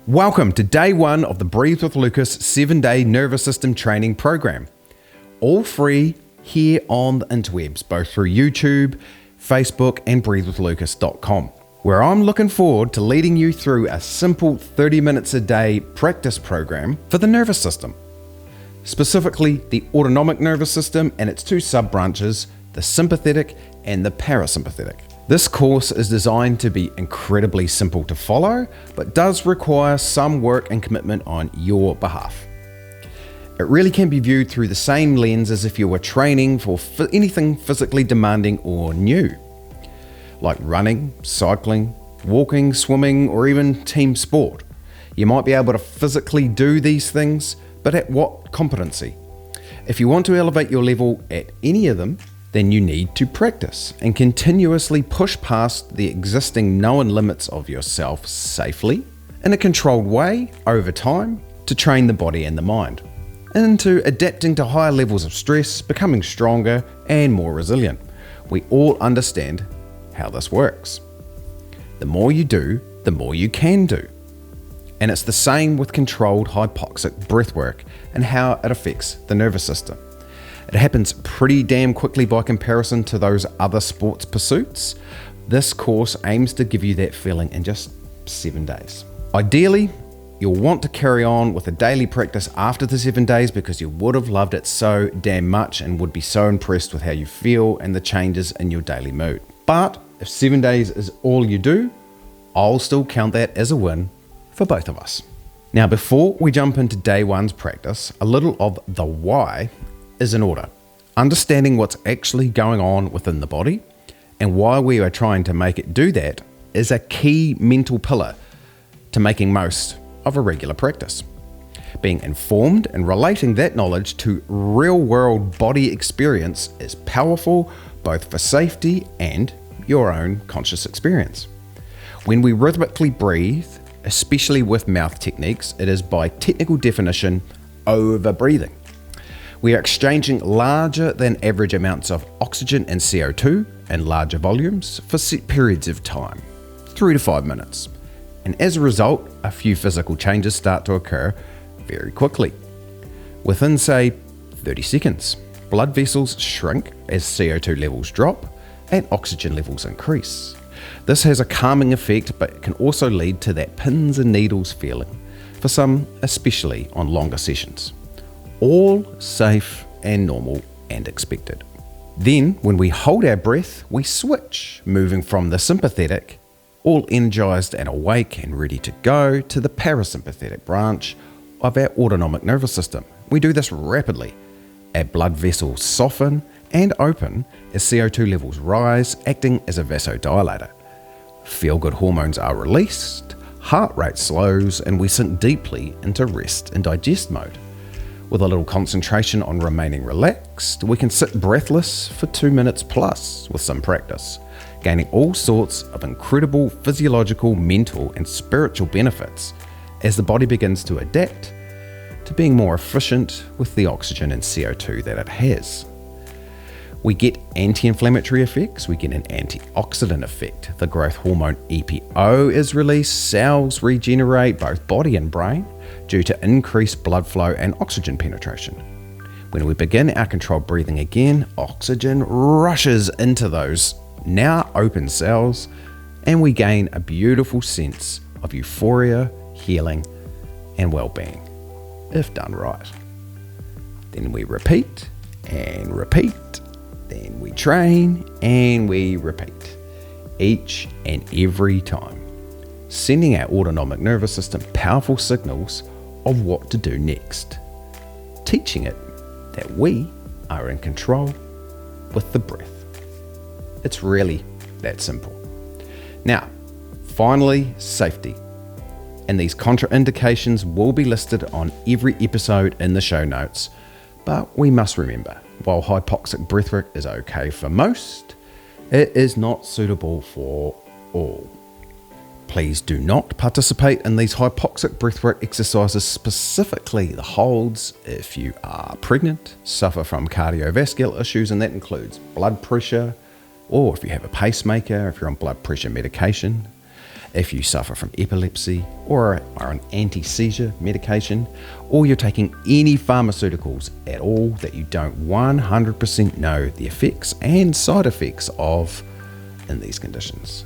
Welcome to day one of the Breathe with Lucas 7-day nervous system training program. All free here on the interwebs, both through YouTube, Facebook and breathewithlucas.com, where I'm looking forward to leading you through a simple 30 minutes a day practice program for the nervous system. Specifically the autonomic nervous system and its two sub-branches, the sympathetic and the parasympathetic. This course is designed to be incredibly simple to follow, but does require some work and commitment on your behalf. It really can be viewed through the same lens as if you were training for anything physically demanding or new, like running, cycling, walking, swimming, or even team sport. You might be able to physically do these things, but at what competency? If you want to elevate your level at any of them, then you need to practice and continuously push past the existing known limits of yourself safely, in a controlled way, over time, to train the body and the mind, into adapting to higher levels of stress, becoming stronger and more resilient. We all understand how this works. The more you do, the more you can do. And it's the same with controlled hypoxic breathwork and how it affects the nervous system. It happens pretty damn quickly by comparison to those other sports pursuits. This course aims to give you that feeling in just 7 days. Ideally, you'll want to carry on with a daily practice after the 7 days because you would have loved it so damn much and would be so impressed with how you feel and the changes in your daily mood. But if 7 days is all you do, I'll still count that as a win for both of us. Now, before we jump into day one's practice, a little of the why is in order. Understanding what's actually going on within the body and why we are trying to make it do that is a key mental pillar to making most of a regular practice. Being informed and relating that knowledge to real-world body experience is powerful both for safety and your own conscious experience. When we rhythmically breathe, especially with mouth techniques, it is by technical definition over-breathing. We are exchanging larger than average amounts of oxygen and CO2 in larger volumes for set periods of time, 3 to 5 minutes. And as a result, a few physical changes start to occur very quickly. Within, say, 30 seconds, blood vessels shrink as CO2 levels drop and oxygen levels increase. This has a calming effect, but it can also lead to that pins and needles feeling, for some especially on longer sessions. All safe and normal and expected. Then, when we hold our breath, we switch, moving from the sympathetic, all energized and awake and ready to go, to the parasympathetic branch of our autonomic nervous system. We do this rapidly. Our blood vessels soften and open as CO2 levels rise, acting as a vasodilator. Feel-good hormones are released, heart rate slows, and we sink deeply into rest and digest mode. With a little concentration on remaining relaxed, we can sit breathless for 2 minutes plus with some practice, gaining all sorts of incredible physiological, mental, and spiritual benefits as the body begins to adapt to being more efficient with the oxygen and CO2 that it has. We get anti-inflammatory effects, we get an antioxidant effect. The growth hormone EPO is released, cells regenerate, both body and brain, due to increased blood flow and oxygen penetration. When we begin our controlled breathing again, oxygen rushes into those now open cells, and we gain a beautiful sense of euphoria, healing, and well-being, if done right. Then we repeat and repeat. Then we train and we repeat, each and every time, sending our autonomic nervous system powerful signals of what to do next, teaching it that we are in control with the breath. It's really that simple. Now, finally, safety. And these contraindications will be listed on every episode in the show notes, but we must remember, while hypoxic breathwork is okay for most, it is not suitable for all. Please do not participate in these hypoxic breathwork exercises, specifically the holds, if you are pregnant, suffer from cardiovascular issues, and that includes blood pressure, or if you have a pacemaker, if you're on blood pressure medication. If you suffer from epilepsy or are on anti-seizure medication, or you're taking any pharmaceuticals at all that you don't 100% know the effects and side effects of in these conditions.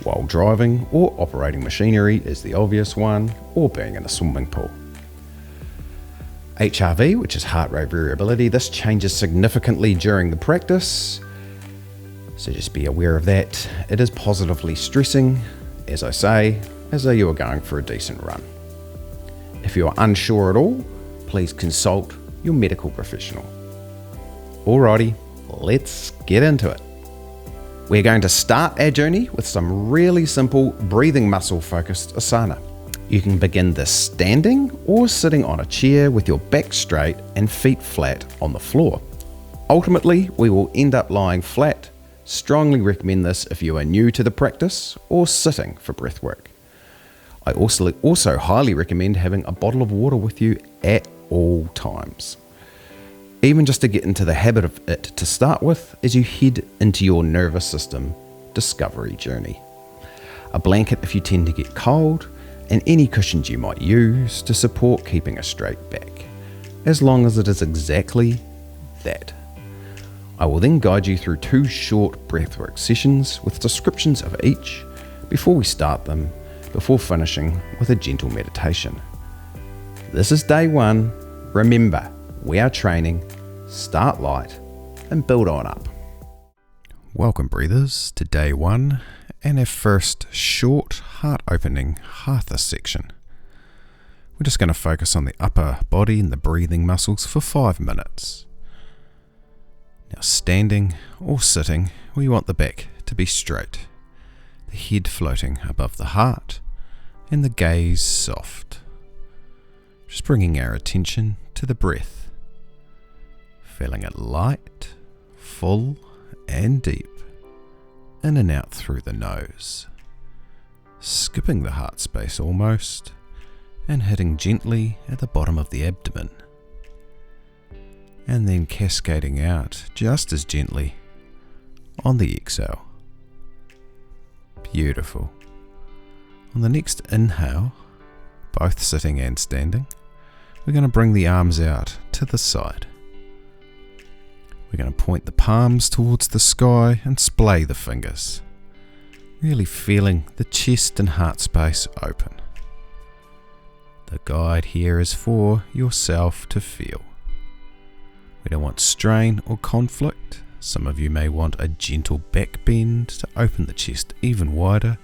While driving or operating machinery is the obvious one, or being in a swimming pool. HRV, which is heart rate variability, this changes significantly during the practice, so just be aware of that. It is positively stressing, as I say, as though you are going for a decent run. If you are unsure at all, please consult your medical professional. Alrighty, let's get into it. We're going to start our journey with some really simple breathing muscle focused asana. You can begin this standing or sitting on a chair with your back straight and feet flat on the floor. Ultimately, we will end up lying flat. Strongly recommend this if you are new to the practice or sitting for breathwork. I also highly recommend having a bottle of water with you at all times. Even just to get into the habit of it to start with as you head into your nervous system discovery journey. A blanket if you tend to get cold, and any cushions you might use to support keeping a straight back, as long as it is exactly that. I will then guide you through 2 short breathwork sessions with descriptions of each before we start them, before finishing with a gentle meditation. This is day 1. Remember, we are training, start light and build on up. Welcome breathers to day 1 and our first short heart opening Hatha section. We're just going to focus on the upper body and the breathing muscles for 5 minutes. Now standing or sitting, we want the back to be straight, the head floating above the heart and the gaze soft. Just bringing our attention to the breath, feeling it light, full and deep, in and out through the nose, skipping the heart space almost and hitting gently at the bottom of the abdomen, and then cascading out just as gently on the exhale. Beautiful. On the next inhale, both sitting and standing, we're going to bring the arms out to the side. We're going to point the palms towards the sky and splay the fingers, really feeling the chest and heart space open. The guide here is for yourself to feel. We don't want strain or conflict. Some of you may want a gentle back bend to open the chest even wider,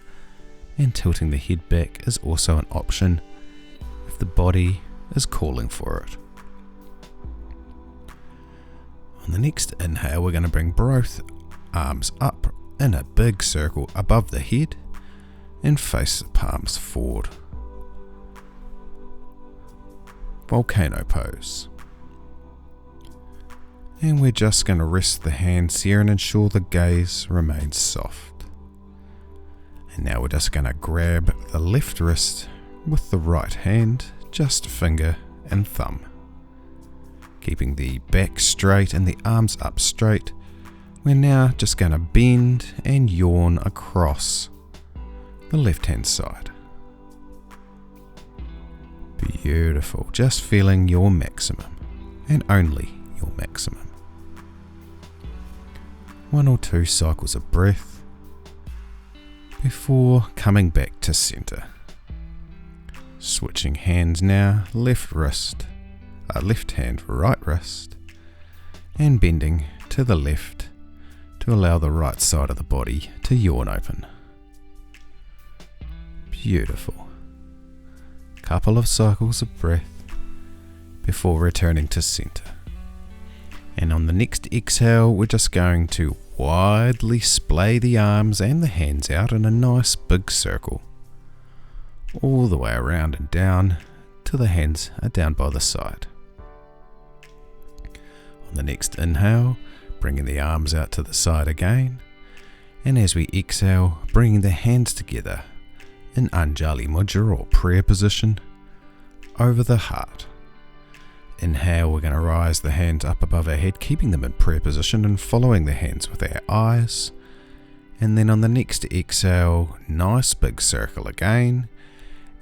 and tilting the head back is also an option if the body is calling for it. On the next inhale, we're going to bring both arms up in a big circle above the head and face the palms forward. Volcano pose. And we're just going to rest the hands here and ensure the gaze remains soft. And now we're just going to grab the left wrist with the right hand, just finger and thumb. Keeping the back straight and the arms up straight, we're now just going to bend and yawn across the left hand side. Beautiful, just feeling your maximum and only your maximum. 1 or 2 cycles of breath before coming back to center. Switching hands now, left hand, right wrist, and bending to the left to allow the right side of the body to yawn open. Beautiful. Couple of cycles of breath before returning to center. And on the next exhale, we're just going to widely splay the arms and the hands out in a nice big circle, all the way around and down till the hands are down by the side. On the next inhale, bringing the arms out to the side again, and as we exhale, bringing the hands together in Anjali Mudra or prayer position over the heart. Inhale, we're going to rise the hands up above our head, keeping them in prayer position and following the hands with our eyes. And then on the next exhale, nice big circle again,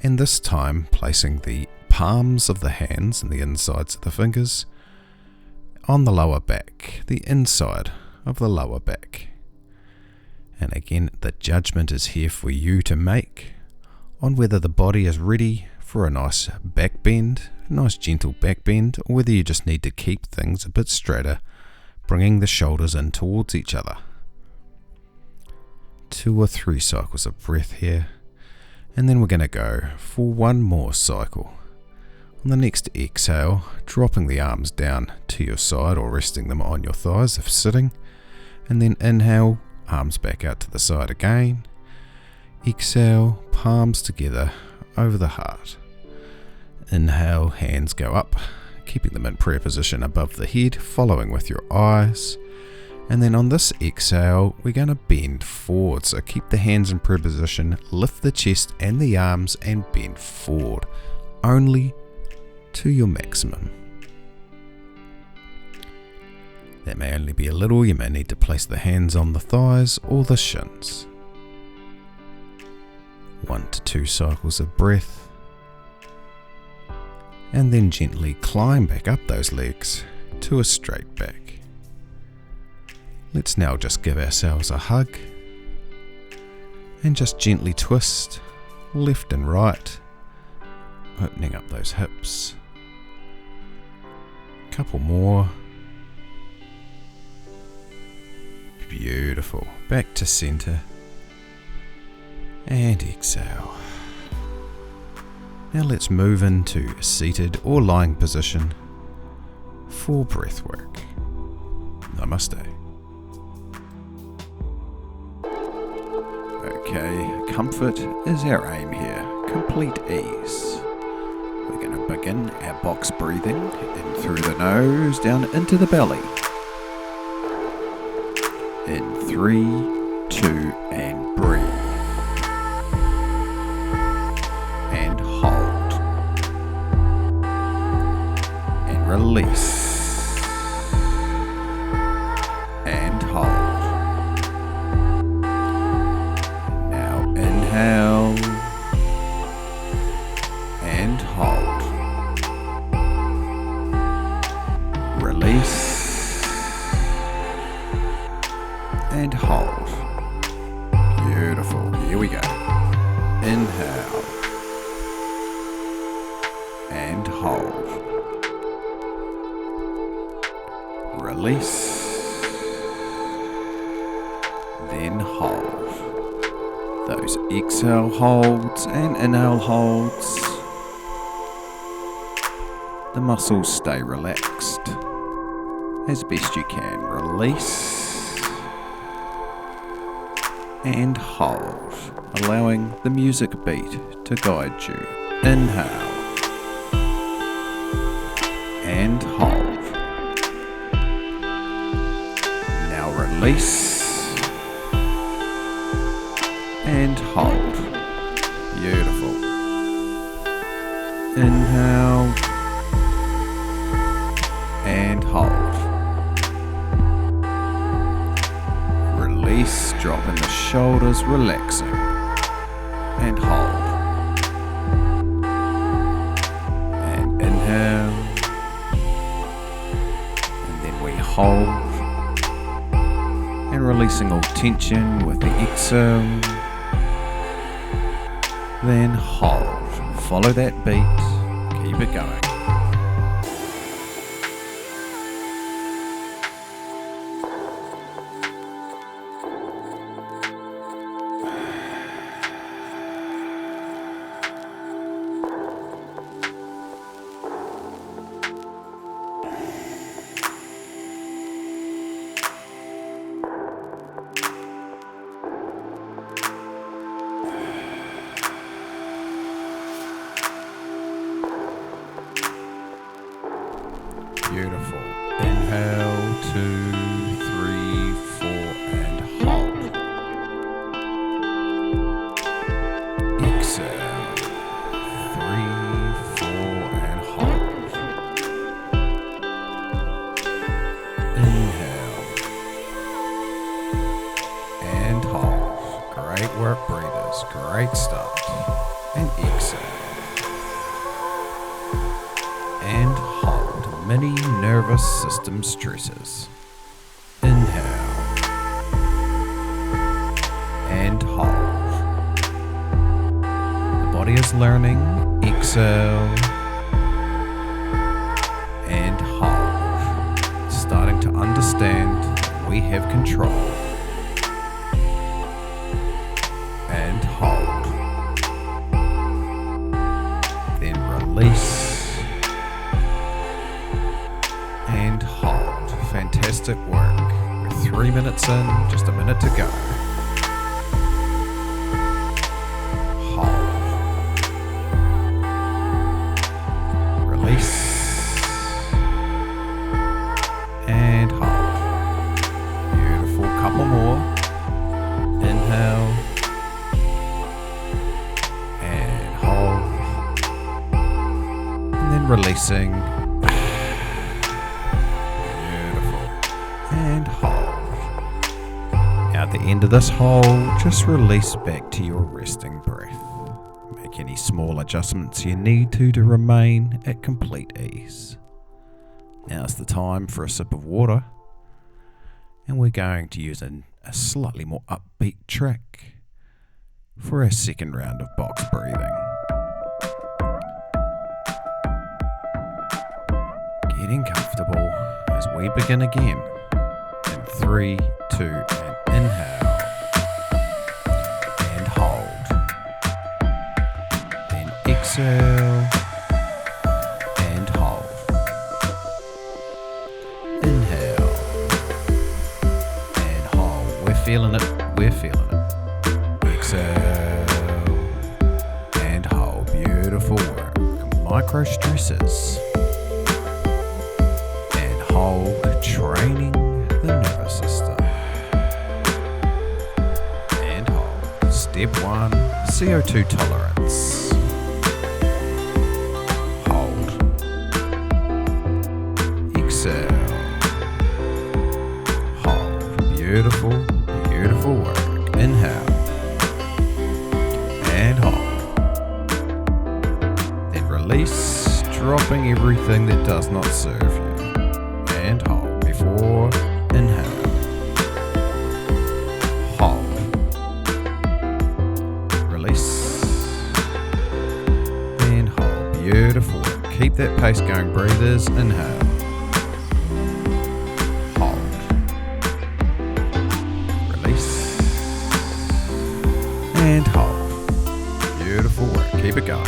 and this time placing the palms of the hands and the insides of the fingers on the lower back, the inside of the lower back. And again, the judgment is here for you to make on whether the body is ready for a nice back bend, a nice gentle back bend, or whether you just need to keep things a bit straighter, bringing the shoulders in towards each other. 2 or 3 cycles of breath here, and then we're going to go for one more cycle. On the next exhale, dropping the arms down to your side or resting them on your thighs if sitting, and then inhale, arms back out to the side again. Exhale, palms together over the heart. Inhale, hands go up, keeping them in prayer position above the head, following with your eyes. And then on this exhale, we're going to bend forward. So keep the hands in prayer position, lift the chest and the arms and bend forward, only to your maximum. That may only be a little. You may need to place the hands on the thighs or the shins. 1 to 2 cycles of breath. And then gently climb back up those legs to a straight back. Let's now just give ourselves a hug and just gently twist left and right, opening up those hips. Couple more. Beautiful. Back to center and exhale. Now let's move into seated or lying position for breathwork. Namaste. Okay, comfort is our aim here, complete ease. We're going to begin our box breathing in through the nose, down into the belly. In 3, 2, and breathe. And hold. And release. And hold. Inhale and hold. Release and hold. Beautiful. Here we go. Inhale and hold. Release. Then hold. Those exhale holds and inhale holds. The muscles stay relaxed as best you can. Release and hold, allowing the music beat to guide you. Inhale and hold. Now release and hold. Beautiful. Inhale and hold. Release, dropping the shoulders, relaxing and hold. And inhale, and then we hold, and releasing all tension with the exhale. Then hold. Follow that beat. Keep it going. Beautiful. Inhale, 2, 3, 4, and hold. Exhale, 3, 4, and hold. Inhale, and hold. Great start. And exhale. And hold many nervous system stresses. Inhale. And hold. The body is learning. Exhale. And hold. Starting to understand that we have control. And hold. Then release. And hold. Fantastic work. We're 3 minutes in, just a minute to go. Hold. Release. And hold. Beautiful. Couple more. Inhale. And hold. And then releasing. And hold. Now at the end of this hold, just release back to your resting breath. Make any small adjustments you need to remain at complete ease. Now's the time for a sip of water, and we're going to use a slightly more upbeat track for our second round of box breathing. Getting comfortable as we begin again. 3, 2, and inhale. And hold. Then exhale. And hold. Inhale. And hold. We're feeling it. We're feeling it. Exhale. And hold. Beautiful work. Micro stresses. And hold. Training the nervous system. And hold. Step 1, CO2 tolerance. Hold. Exhale. Hold. Beautiful, beautiful work. Inhale. And hold. Then release, dropping everything that does not serve you. And hold. Before inhale. Hold. Release. And hold. Beautiful. Keep that pace going, breathers. Inhale. Hold. Release. And hold. Beautiful work. Keep it going.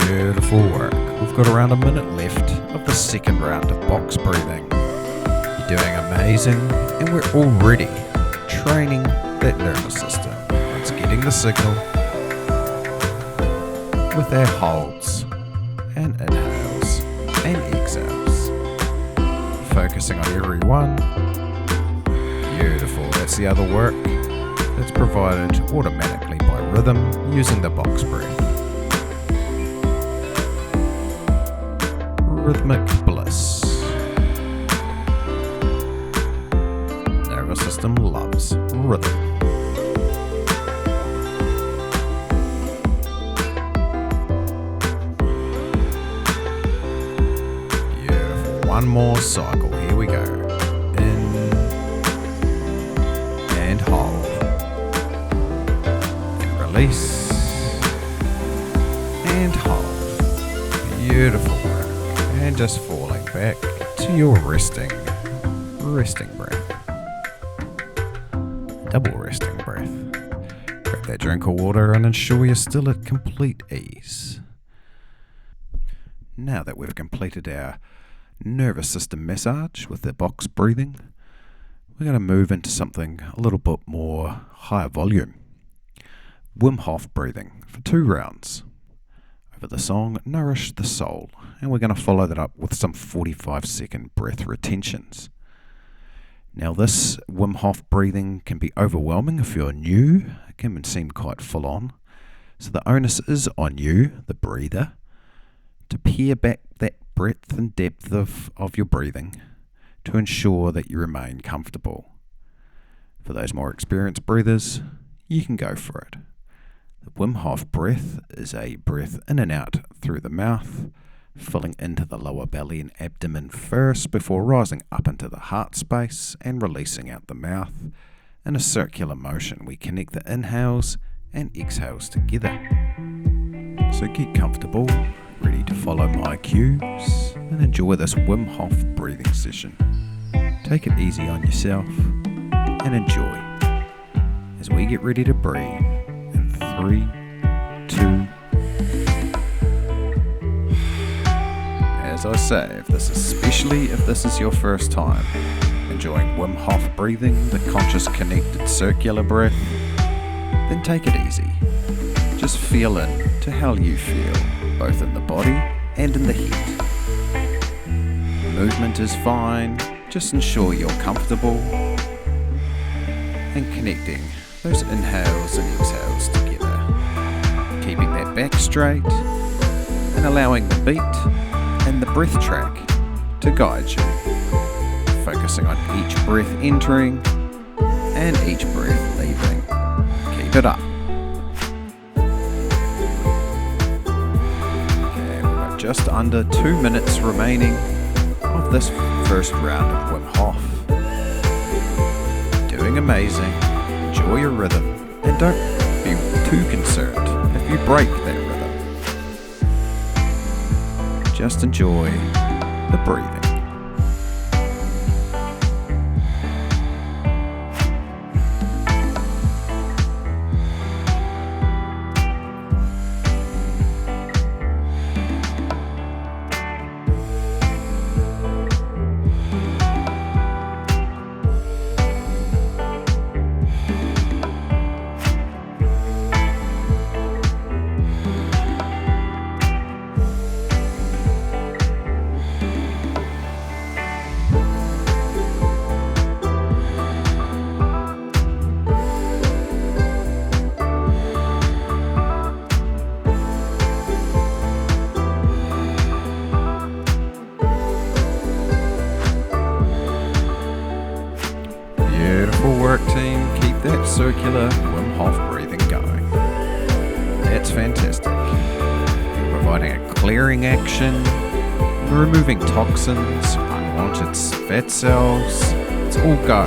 Beautiful work. We've got around a minute left of the second round of box breathing. You're doing amazing, and we're already training that nervous system. It's getting the signal with our holds and inhales and exhales. Focusing on every one. Beautiful. That's the other work that's provided automatically by rhythm using the box breath. Rhythmic bliss. Nervous system loves rhythm. Beautiful. One more cycle. Here we go. In and hold. And release. And hold. Beautiful work. And just falling back to your resting breath. Double resting breath. Grab that drink of water and ensure you're still at complete ease. Now that we've completed our nervous system massage with the box breathing, we're going to move into something a little bit more higher volume. Wim Hof breathing for 2 rounds over the song Nourish the Soul, and we're going to follow that up with some 45-second breath retentions. Now this Wim Hof breathing can be overwhelming if you're new. It can seem quite full on. So the onus is on you, the breather, to pare back that breadth and depth of your breathing to ensure that you remain comfortable. For those more experienced breathers, you can go for it. The Wim Hof breath is a breath in and out through the mouth, filling into the lower belly and abdomen first before rising up into the heart space and releasing out the mouth. In a circular motion, we connect the inhales and exhales together. So get comfortable, ready to follow my cues, and enjoy this Wim Hof breathing session. Take it easy on yourself and enjoy as we get ready to breathe in 3, 2. As I say, especially if this is your first time enjoying Wim Hof breathing, the conscious connected circular breath, then take it easy. Just feel in to how you feel, both in the body and in the head. Movement is fine, just ensure you're comfortable and connecting those inhales and exhales together. Keeping that back straight and allowing the beat and the breath track to guide you. Focusing on each breath entering and each breath leaving. Keep it up. Okay, we've got just under 2 minutes remaining of this first round of Wim Hof. Doing amazing. Enjoy your rhythm and don't be too concerned if you break that rhythm. Just enjoy the breathing. Work team, keep that circular Wim Hof breathing going. That's fantastic. You're providing a clearing action, you're removing toxins, unwanted fat cells. It's all go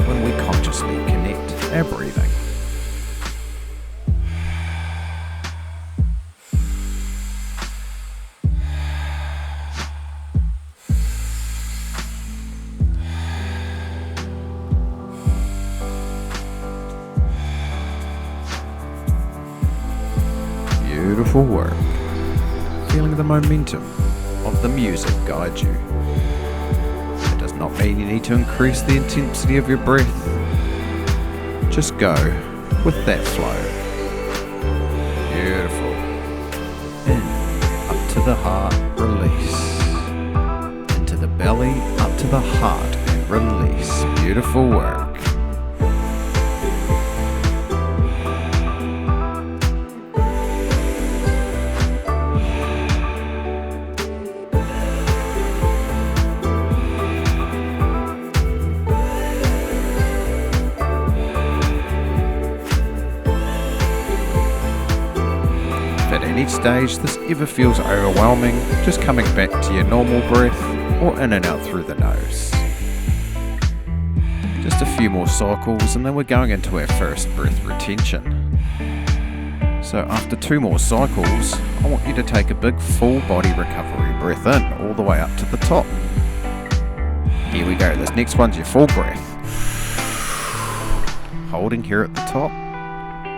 when we consciously connect our breathing. Beautiful work. Feeling the momentum of the music guide you. It does not mean you need to increase the intensity of your breath. Just go with that flow. Beautiful. In, up to the heart, release. Into the belly, up to the heart, and release. Beautiful work. At any stage this ever feels overwhelming, just coming back to your normal breath or in and out through the nose. Just a few more cycles and then we're going into our first breath retention. So after 2 more cycles, I want you to take a big full body recovery breath in all the way up to the top. Here we go, this next one's your full breath. Holding here at the top.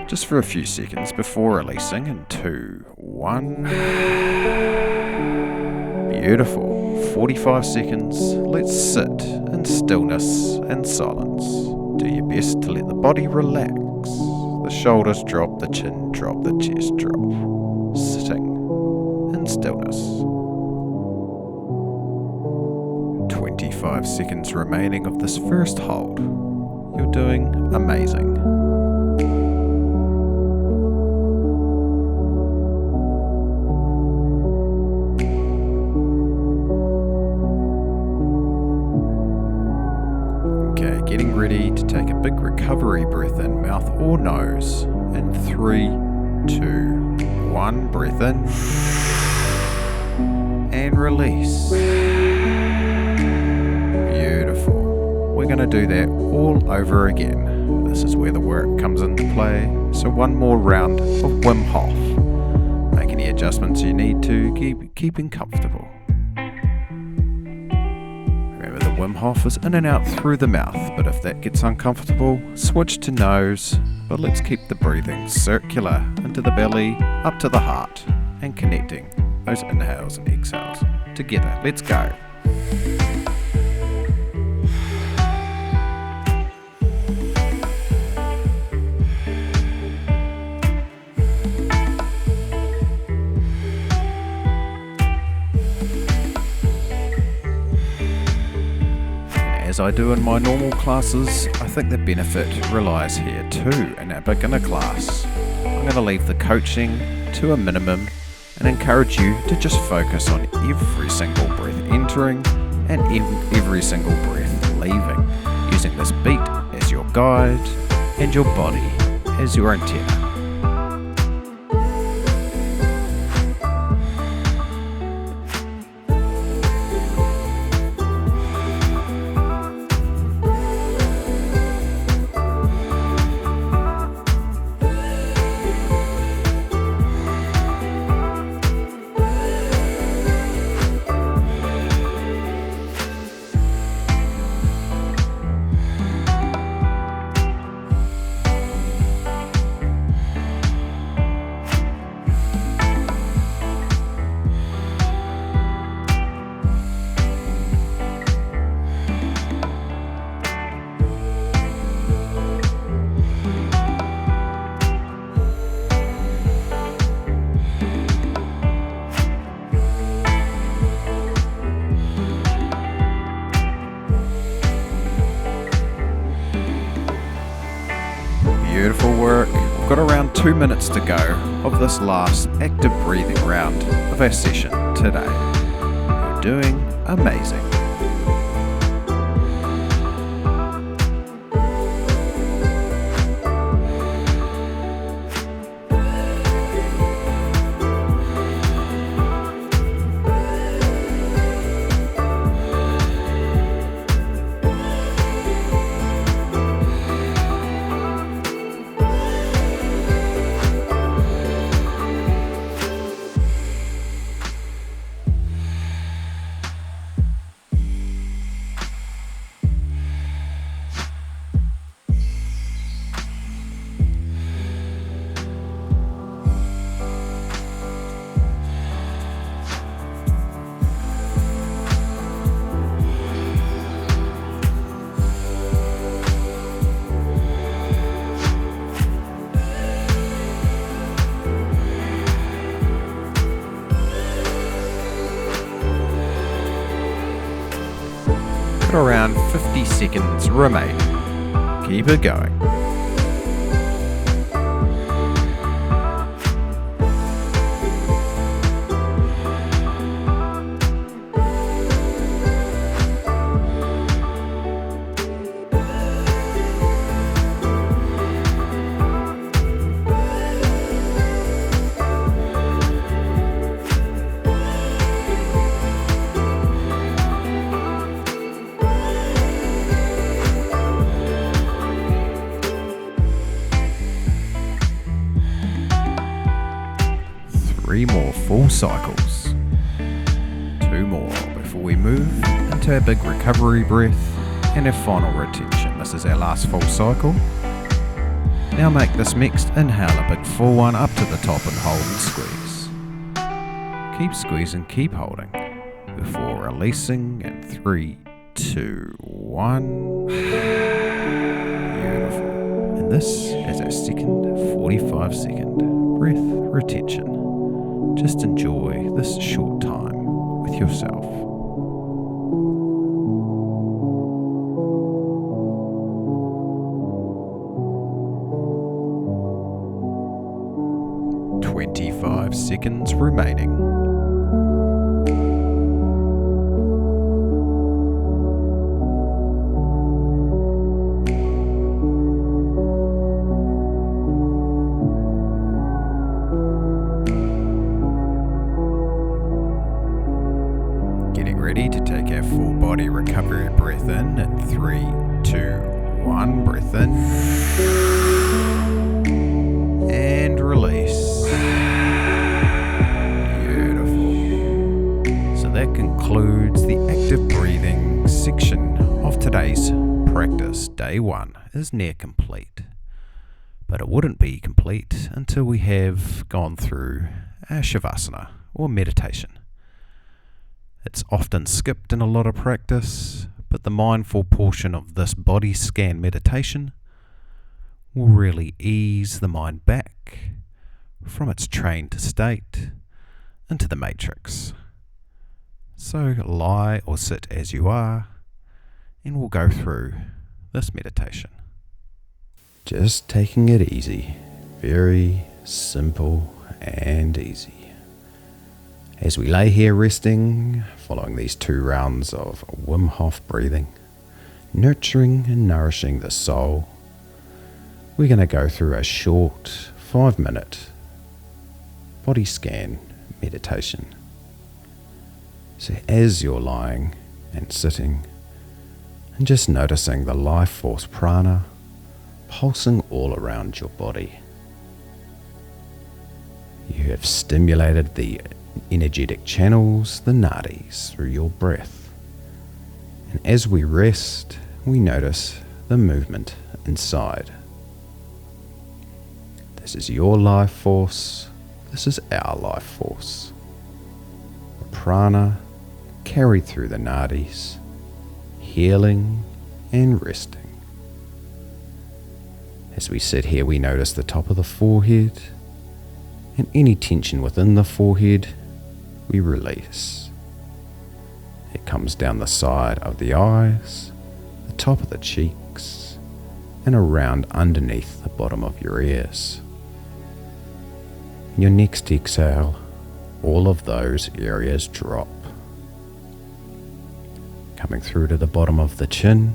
Just for a few seconds before releasing in 2, 1. Beautiful. 45 seconds. Let's sit in stillness and silence. Do your best to let the body relax. The shoulders drop, the chin drop, the chest drop. Sitting in stillness. 25 seconds remaining of this first hold. You're doing amazing. Okay, getting ready to take a big recovery breath in, mouth or nose. In 3, 2, 1, breath in. And release. We're going to do that all over again. This is where the work comes into play. So one more round of Wim Hof. Make any adjustments you need to, keeping comfortable. Remember, the Wim Hof is in and out through the mouth, but if that gets uncomfortable, switch to nose. But let's keep the breathing circular into the belly, up to the heart, and connecting those inhales and exhales together. Let's go. As I do in my normal classes, I think the benefit relies here too in our beginner class. I'm going to leave the coaching to a minimum and encourage you to just focus on every single breath entering and every single breath leaving, using this beat as your guide and your body as your antenna. Beautiful work. We've got around 2 minutes to go of this last active breathing round of our session today. You're doing amazing. Around 50 seconds remain. Keep it going. Three more full cycles. 2 more before we move into our big recovery breath and our final retention. This is our last full cycle. Now make this mixed inhale a big full one up to the top and hold and squeeze. Keep squeezing, keep holding before releasing in 3, 2, 1. Beautiful. And this is our second 45-second breath retention. Just enjoy this short time with yourself. Seconds remaining. Getting ready to take our full body recovery breath in 3, 2, 1. Breath in and release. That concludes the active breathing section of today's practice. Day 1 is near complete, but it wouldn't be complete until we have gone through our Shavasana or meditation. It's often skipped in a lot of practice, but the mindful portion of this body scan meditation will really ease the mind back from its trained state into the matrix. So lie or sit as you are, and we'll go through this meditation. Just taking it easy, very simple and easy. As we lay here resting, following these 2 rounds of Wim Hof breathing, nurturing and nourishing the soul, we're going to go through a short 5-minute body scan meditation. So as you're lying and sitting and just noticing the life force prana pulsing all around your body, you have stimulated the energetic channels, the nadis, through your breath. And as we rest, we notice the movement inside. This is your life force, this is our life force. The prana carried through the nadis, healing and resting. As we sit here, we notice the top of the forehead, and any tension within the forehead we release. It comes down the side of the eyes, the top of the cheeks, and around underneath the bottom of your ears. In your next exhale, all of those areas drop, coming through to the bottom of the chin,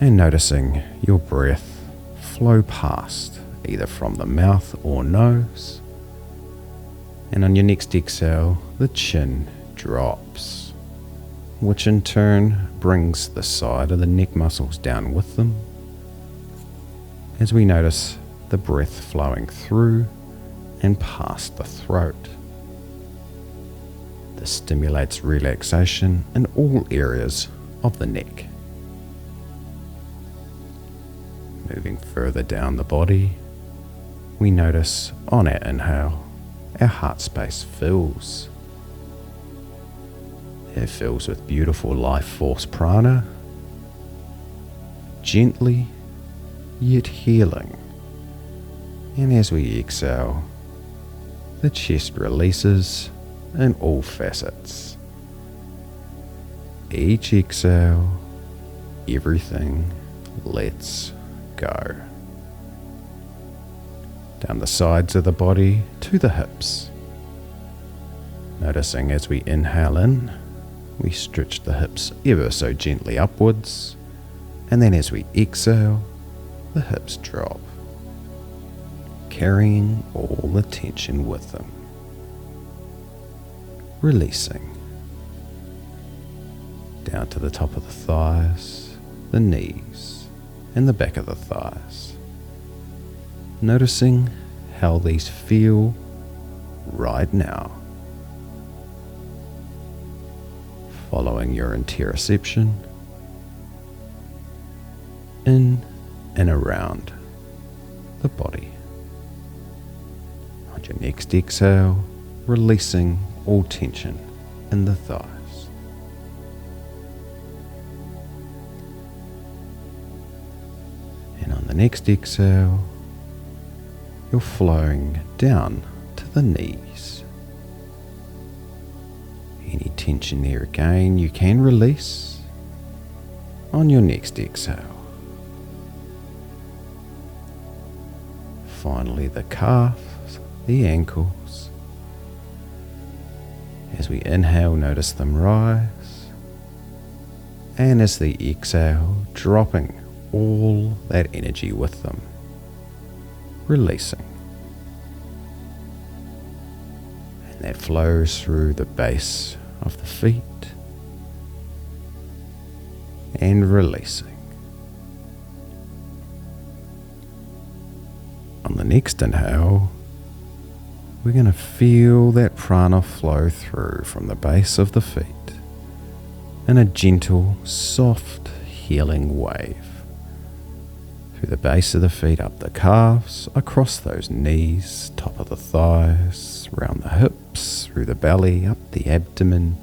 and noticing your breath flow past either from the mouth or nose, and on your next exhale the chin drops, which in turn brings the side of the neck muscles down with them, as we notice the breath flowing through and past the throat. This stimulates relaxation in all areas of the neck. Moving further down the body, we notice on our inhale, our heart space fills. It fills with beautiful life force prana, gently yet healing. And as we exhale, the chest releases in all facets. Each exhale, everything lets go. Down the sides of the body to the hips. Noticing as we inhale in, we stretch the hips ever so gently upwards, and then as we exhale, the hips drop, carrying all the tension with them. Releasing down to the top of the thighs, the knees, and the back of the thighs. Noticing how these feel right now. Following your interoception in and around the body. On your next exhale, releasing all tension in the thighs. And on next exhale, you're flowing down to the knees. Any tension there again you can release on your next exhale. Finally, the calves, the ankles. As we inhale, notice them rise, and as the exhale, dropping all that energy with them, releasing. And that flows through the base of the feet and releasing. On the next inhale, we're going to feel that prana flow through from the base of the feet in a gentle, soft, healing wave. Through the base of the feet, up the calves, across those knees, top of the thighs, around the hips, through the belly, up the abdomen,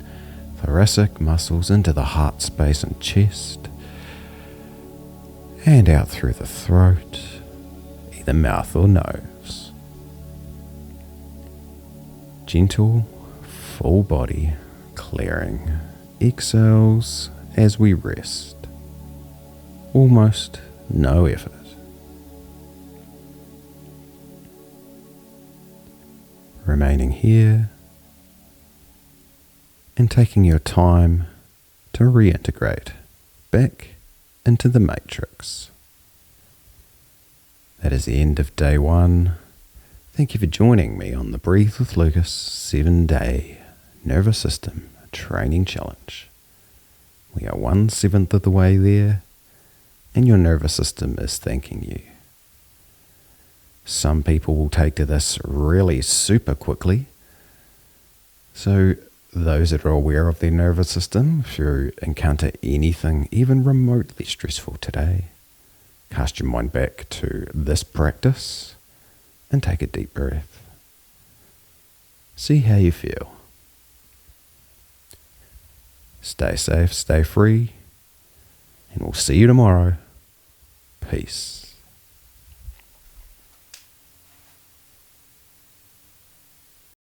thoracic muscles, into the heart space and chest, and out through the throat, either mouth or nose. Gentle, full body clearing exhales as we rest. Almost no effort. Remaining here and taking your time to reintegrate back into the matrix. That is the end of day 1. Thank you for joining me on the Breathe with Lucas 7-day Nervous System Training Challenge. We are 1/7 of the way there, and your nervous system is thanking you. Some people will take to this really super quickly. So those that are aware of their nervous system, if you encounter anything even remotely stressful today, cast your mind back to this practice and take a deep breath. See how you feel. Stay safe, stay free, and we'll see you tomorrow. Peace.